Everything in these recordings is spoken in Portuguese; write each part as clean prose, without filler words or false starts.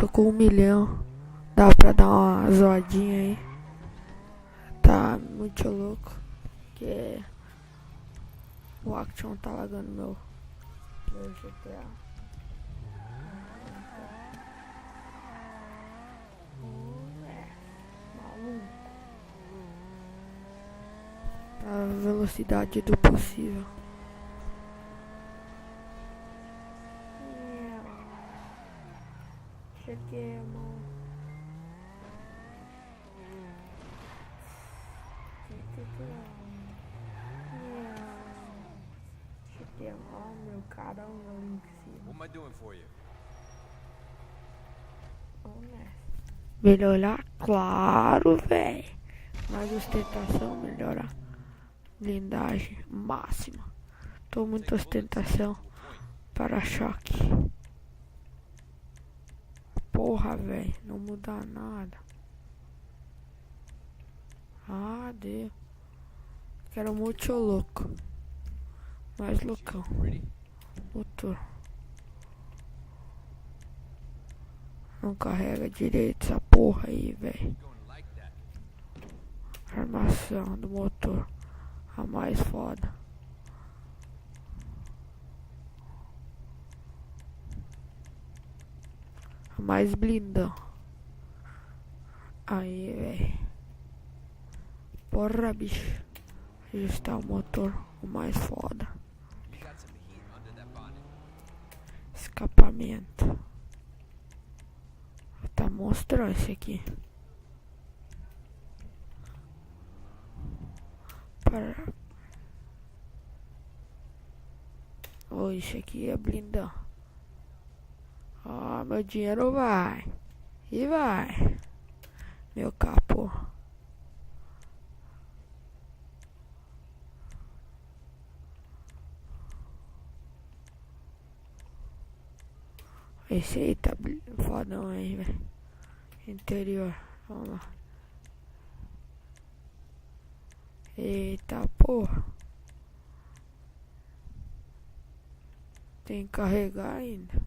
Tô com 1 milhão. Dá pra dar uma zoadinha aí. Tá muito louco. Porque o Action tá lagando meu GTA. Maluco. A velocidade do possível. Cheguei, mano. Cheguei, ó, meu caramba ali em cima. What am I doing for you? Melhorar, claro, velho. Mais ostentação, melhorar. Blindagem máxima. Tô muita ostentação. Para-choque. Porra, velho. Não muda nada. Ah, Deus. Quero muito louco. Mais loucão. Motor. Não carrega direito essa porra aí, velho. Armação do motor. A mais foda. A mais blindão. Aí, velho. Porra, bicho. Ajustar o motor. O mais foda. Escapamento. Tá monstrão esse aqui. Para. Oh, isso aqui é blindão. Ó, meu dinheiro vai. E vai. Meu capô. Esse aí tá fodão aí, velho. Interior. Vamos lá. Eita porra. Tem que carregar ainda.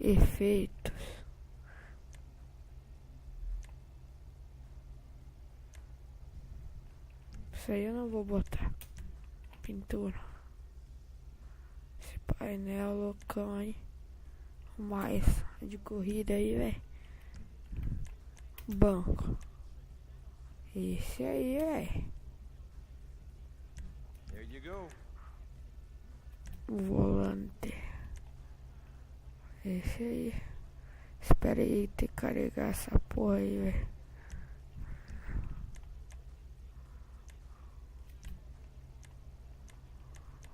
Efeitos. Isso aí eu não vou botar. Pintura. Esse painel loucão aí. Mais de corrida aí, velho. Banco. Esse aí, velho. There you go. Volante. Esse aí. Espera aí ter que carregar essa porra aí, velho.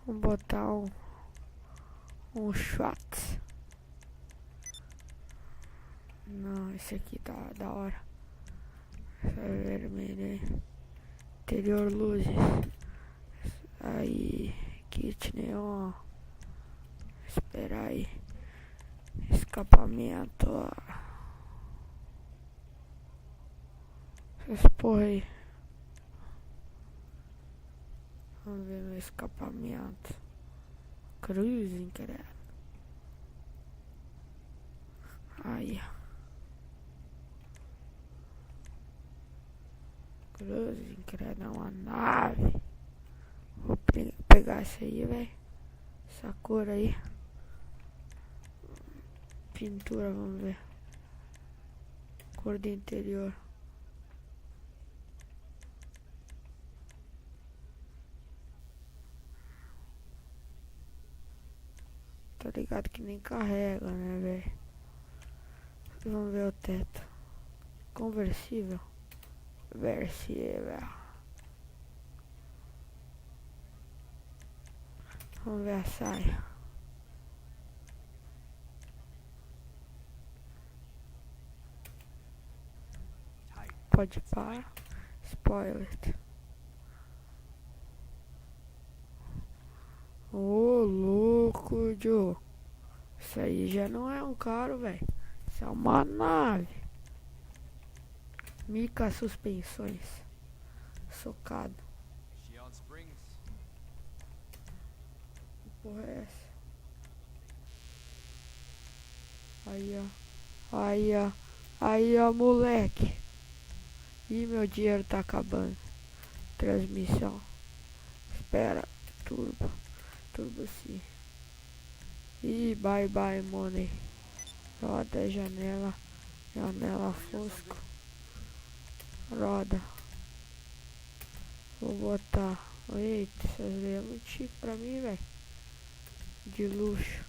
Vamos botar um shot. Não, esse aqui tá da hora. Essa vermelha aí. Interior luzes. Aí, kit neon. Espera aí. Escapamento. Essas porra aí. Vamos ver meu escapamento. Cruising, credo. Aí. Cruising, credo, é uma nave. Vou pegar essa aí, velho. Essa cor aí. Pintura, vamos ver. Cor do interior. Tá ligado que nem carrega, né, velho? Vamos ver o teto. Conversível. Versível. Vamos ver a saia. Pode parar. Spoiler. Ô, louco, Joe. Isso aí já não é um carro, velho. Isso é uma nave. Mica suspensões. Socado. Is she on springs? Que porra é essa? Aí, ó. Aí, ó. Aí, ó, moleque. Ih, meu dinheiro tá acabando. Transmissão. Espera. Turbo. Turbo sim. Ih, bye bye, money. Roda, janela. Janela fosco. Roda. Vou botar. Eita, essas aí é muito chique pra mim, velho. De luxo.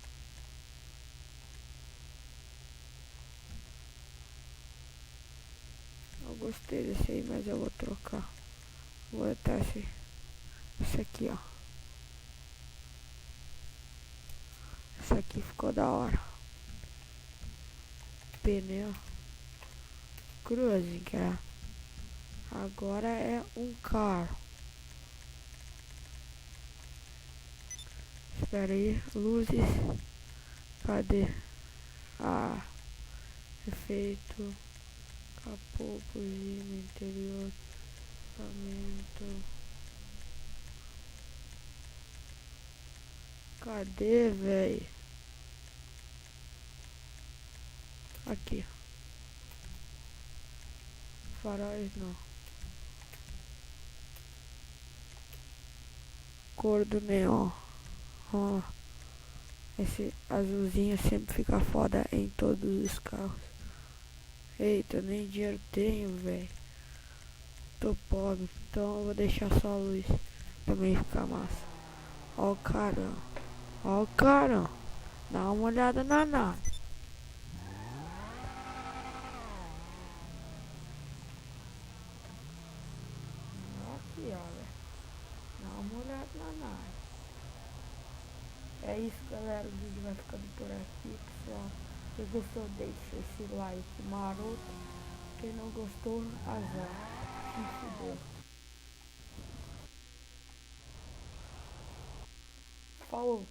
Eu gostei desse aí, mas eu vou trocar. Vou botar esse aqui, ó. Esse aqui ficou da hora. Pneu. Cruze, cara. Agora é um carro. Espera aí. Luzes. Cadê? Ah. Efeito. Capô, buzina, interior. Equipamento. Cadê, velho? Aqui. Faróis não. Cor do neon. Ó. Esse azulzinho sempre fica foda em todos os carros. Eita, nem dinheiro tenho, velho. Tô pobre, então eu vou deixar só a luz. Também ficar massa. Ó o carão. Ó o carão. Dá uma olhada na nave. Aqui, ó, velho. Dá uma olhada na nave. É isso, galera. O vídeo vai ficando por aqui, pessoal. Se gostou, deixa esse like maroto. Quem não gostou, azar. Se fudeu. Falou.